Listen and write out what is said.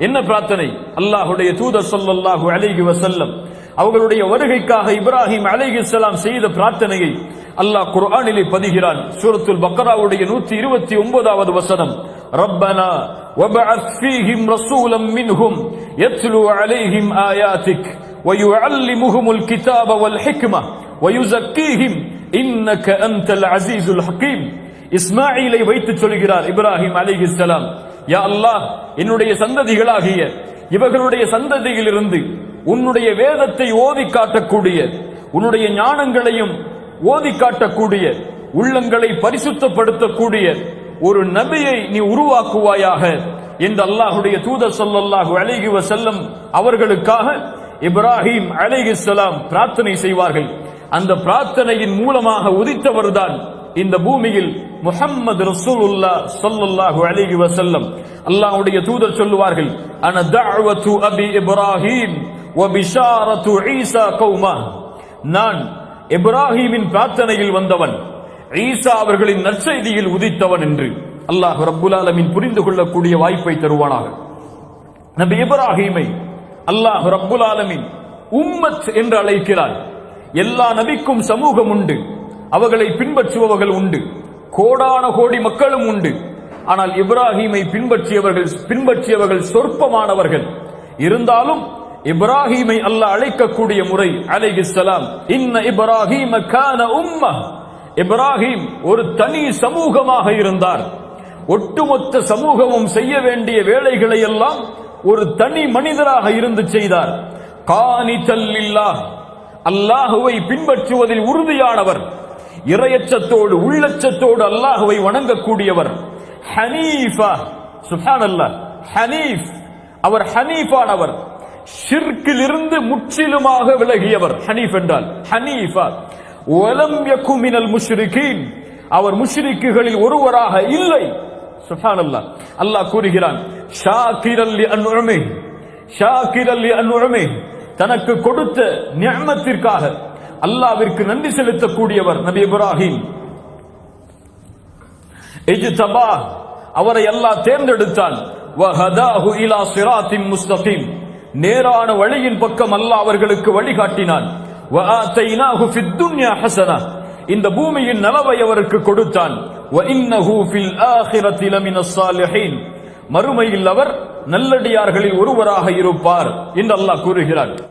என்ன பிரார்த்தனை? அல்லாஹ்வுடைய தூதர் ஸல்லல்லாஹு அலைஹி வஸல்லம் அவர்களுடைய வருகைக்காக இப்ராஹிம் அலைஹிஸ்ஸலாம் செய்த பிரார்த்தனையை அல்லாஹ் குர்ஆனிலே பதிகிறான். சூரத்துல் பக்ராவுடைய 129வது வசனம், ரப்பனா வபஅத் ஃபீஹிம் ரசூலம் மின்ஹும் யத்லு அலைஹிம் ஆயாத்திக் வயுஅல்லிமுஹுமுல் கிதாப வல் ஹிக்ம வயுஸக்கீஹிம் இன்னக அன்தல் அஸீஸுல் ஹகீம். இஸ்மாயிலை வைத்து சொல்கிறார் இப்ராஹிம் அலைஹிஸ்ஸலாம், யா அல்லாஹ், என்னுடைய சந்ததிகளாகிய இவர்களுடைய சந்ததியிலிருந்து உன்னுடைய வேதத்தை ஓதி காட்டக்கூடிய, உன்னுடைய ஞானங்களையும் ஓதி காட்டக்கூடிய, உள்ளங்களை பரிசுத்தப்படுத்தக்கூடிய ஒரு நபியை நீ உருவாக்குவாயாக என்று அல்லாஹ்வுடைய தூதர் ஸல்லல்லாஹு அலைஹி வஸல்லம் அவர்களுக்காக இப்ராஹிம் அலைஹிஸ்ஸலாம் பிரார்த்தனை செய்வார்கள். அந்த பிரார்த்தனையின் மூலமாக உதித்தவர்தான் இந்த பூமியில் முஹம்மது ரசூலுல்லாஹ் ஸல்லல்லாஹு அலைஹி வஸல்லம். அல்லாஹ்வுடைய தூதர் சொல்லுவார்கள், அன தஅவத்து அபி இப்ராஹிம் வ பிஷாரத்து ஈசா கௌமா, நான் இப்ராஹிமின் பிரார்த்தனையில் வந்தவன், ஈசா அவர்களின் நற்செய்தியில் உதித்தவன் என்று அல்லாஹ் ரப்புல் ஆலமீன் புரிந்து கொள்ளக்கூடிய வாய்ப்பை தருவானாக. நபி இப்ராஹிமை அல்லாஹ் ரப்புல் ஆலமீன் உம்மத் என்று அழைக்கிறார். எல்லா நபிக்கும் சமூகம் உண்டு, அவர்களை பின்பற்றுபவர்கள் உண்டு, கோடான கோடி மக்களும் உண்டு. ஆனால் இப்ராஹிமை பின்பற்றியவர்கள் சொற்பமானவர்கள். இருந்தாலும் இப்ராஹிமை அல்லாஹ் அழைக்கக்கூடிய முறை அலைஹிஸ்ஸலாம், இன்ன இப்ராஹீம கான உம்மஹ், இப்ராஹிம் ஒரு தனி சமூகமாக இருந்தார். ஒட்டுமொத்த சமூகமும் செய்ய வேண்டிய வேலைகளை எல்லாம் ஒரு தனி மனிதராக இருந்து செய்தார். கானிதல் லில்லாஹ், அல்லாஹுவை பின்பற்றுவதில் உறுதியானவர், இறையச்சத்தோடு உள்ளச்சத்தோடு அல்லாஹுவை வணங்கக்கூடியவர். ஹனீஃபா, சுப்ஹானல்லாஹ், ஹனீஃப், அவர் ஹனீஃபானவர், ஷிர்கிலிருந்து முற்றிலுமாக விலகியவர். ஹனீஃப் என்றால் ஹனீஃபா. வலம் யகு மினல் முஷ்ரிகீன், அவர் முஷ்ரிக்குகளில் ஒருவராக இல்லை. சுப்ஹானல்லாஹ். அல்லாஹ் கூறுகிறான், ஷாக்கிரல் லிஅன்உமிஹி, ஷாக்கிரல் லிஅன்உமிஹி, தனக்கு கொடுத்த நிஅமத்திற்காக அல்லாஹ்விற்கு நன்றி செலுத்தக்கூடியவர் நபி இப்ராஹிம். இஜ்தபா, அவரை அல்லாஹ் தேர்ந்தெடுத்தான். வஹதாஹு இலா சிராத்தின் முஸ்தகீம், நேரான வழியின் பக்கம் அல்லாஹ் அவர்களுக்கு வழிகாட்டினான். வஆதைனாஹு ஃபித் துன்யா ஹஸனா, இந்த பூமியின் நலவை அவருக்கு கொடுத்தான். வஇன்னஹு ஃபில் ஆখিরাতি லமினஸ் ஸாலிஹீன், மறுமையில் அவர் நல்லடியார்களில் ஒருவராக இருப்பார் என்று அல்லாஹ் கூறுகிறார்.